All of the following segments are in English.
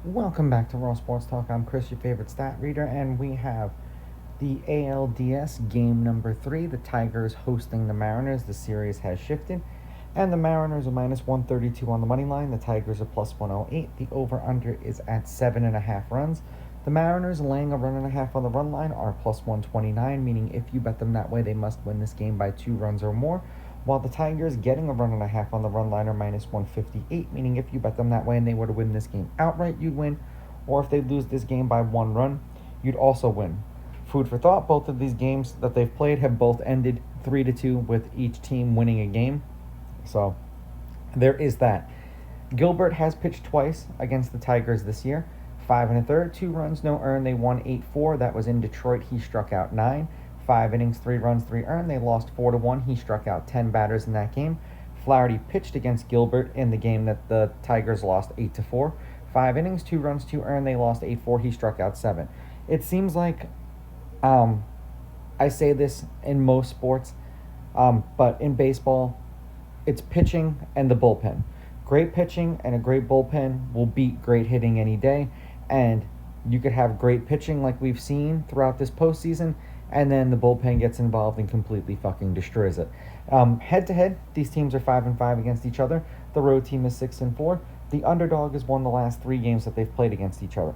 Welcome back to Raw Sports Talk. I'm Chris, your favorite stat reader, and we have the ALDS game number 3. The Tigers hosting the Mariners. The series has shifted, and the Mariners are minus 132 on the money line. The Tigers are plus 108. The over/under is at 7.5 runs. The Mariners laying a run and a half on the run line are plus 129, meaning if you bet them that way, they must win this game by 2 runs or more. While the Tigers getting a run and a half on the run line are minus 158, meaning if you bet them that way and they were to win this game outright, you'd win. Or if they lose this game by 1 run, you'd also win. Food for thought, both of these games that they've played have both ended 3-2 with each team winning a game. So there is that. Gilbert has pitched twice against the Tigers this year. 5 1/3, 2 runs, no earned. They won 8-4. That was in Detroit. He struck out 9. 5 innings, 3 runs, 3 earned. They lost 4-1. He struck out 10 batters in that game. Flaherty pitched against Gilbert in the game that the Tigers lost 8-4. 5 innings, 2 runs, 2 earned. They lost 8-4. He struck out 7. It seems like um, I say this in most sports, but in baseball, it's pitching and the bullpen. Great pitching and a great bullpen will beat great hitting any day. And you could have great pitching like we've seen throughout this postseason, and then the bullpen gets involved and completely fucking destroys it. Head to head, these teams are 5-5 against each other. The road team is 6-4. The underdog has won the last 3 games that they've played against each other.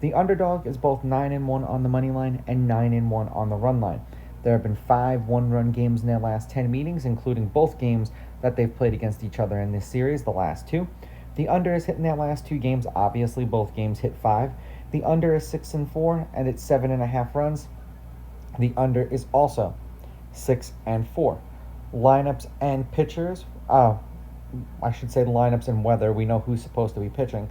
The underdog is both 9-1 on the money line and 9-1 on the run line. There have been 5 1-run games in their last 10 meetings, including both games that they've played against each other in this series, the last 2. The under is hit in their last 2 games. Obviously, both games hit 5. The under is 6-4, and it's 7.5 runs. The under is also 6-4. Lineups and pitchers. I should say the lineups and weather. We know who's supposed to be pitching.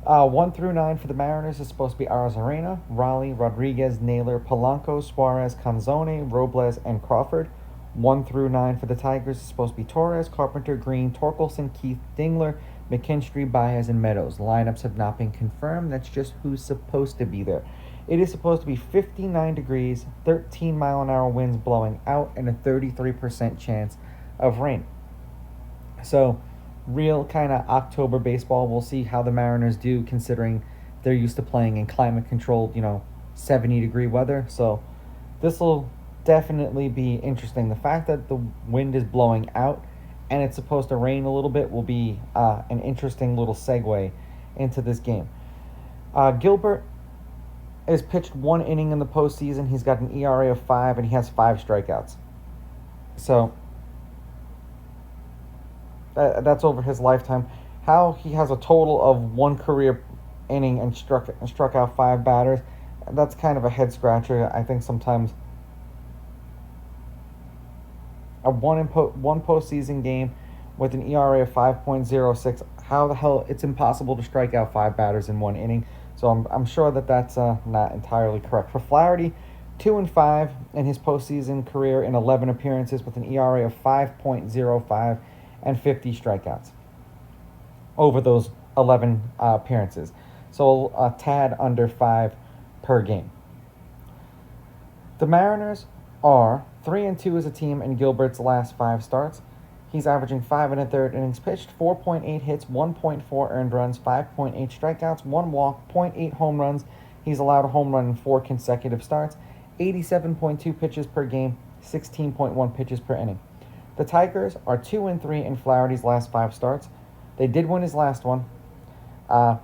1 through 9 for the Mariners is supposed to be Arizarena, Raleigh, Rodriguez, Naylor, Polanco, Suarez, Canzone, Robles, and Crawford. 1 through 9 for the Tigers is supposed to be Torres, Carpenter, Green, Torkelson, Keith, Dingler, McKinstry, Baez, and Meadows. Lineups have not been confirmed. That's just who's supposed to be there. It is supposed to be 59 degrees, 13-mile-an-hour winds blowing out, and a 33% chance of rain. So, real kind of October baseball. We'll see how the Mariners do, considering they're used to playing in climate controlled, 70-degree weather. So, this will definitely be interesting. The fact that the wind is blowing out and it's supposed to rain a little bit will be an interesting little segue into this game. Gilbert has pitched 1 inning in the postseason. He's got an ERA of 5 and he has 5 strikeouts. So that's over his lifetime. How he has a total of 1 career inning and struck out 5 batters, that's kind of a head scratcher. I think sometimes one postseason game with an ERA of 5.06. How the hell it's impossible to strike out 5 batters in 1 inning? So I'm sure that's not entirely correct. For Flaherty, 2-5 in his postseason career in 11 appearances with an ERA of 5.05 and 50 strikeouts over those 11 appearances. So a tad under 5 per game. The Mariners are 3-2 as a team in Gilbert's last 5 starts. He's averaging 5 1/3 innings pitched, 4.8 hits, 1.4 earned runs, 5.8 strikeouts, 1 walk, 0.8 home runs. He's allowed a home run in 4 consecutive starts, 87.2 pitches per game, 16.1 pitches per inning. The Tigers are 2-3 in Flaherty's last 5 starts. They did win his last one. 4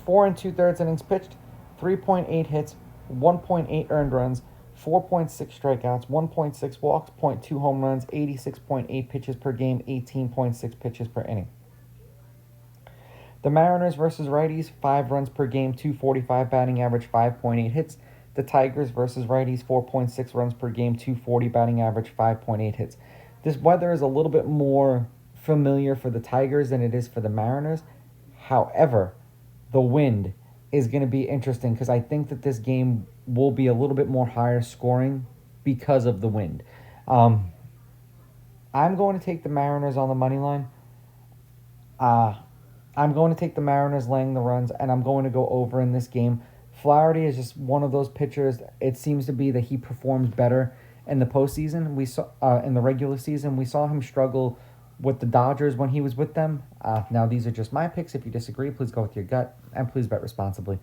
2/3 innings pitched, 3.8 hits, 1.8 earned runs, 4.6 strikeouts, 1.6 walks, 0.2 home runs, 86.8 pitches per game, 18.6 pitches per inning. The Mariners versus righties, 5 runs per game, 245 batting average, 5.8 hits. The Tigers versus righties, 4.6 runs per game, 240 batting average, 5.8 hits. This weather is a little bit more familiar for the Tigers than it is for the Mariners. However, the wind is going to be interesting because I think that this game will be a little bit more higher scoring because of the wind. I'm going to take the Mariners on the money line. I'm going to take the Mariners laying the runs, and I'm going to go over in this game. Flaherty is just one of those pitchers. It seems to be that he performs better in the postseason. We saw in the regular season we saw him struggle with the Dodgers when he was with them. Now, these are just my picks. If you disagree, please go with your gut, and please bet responsibly.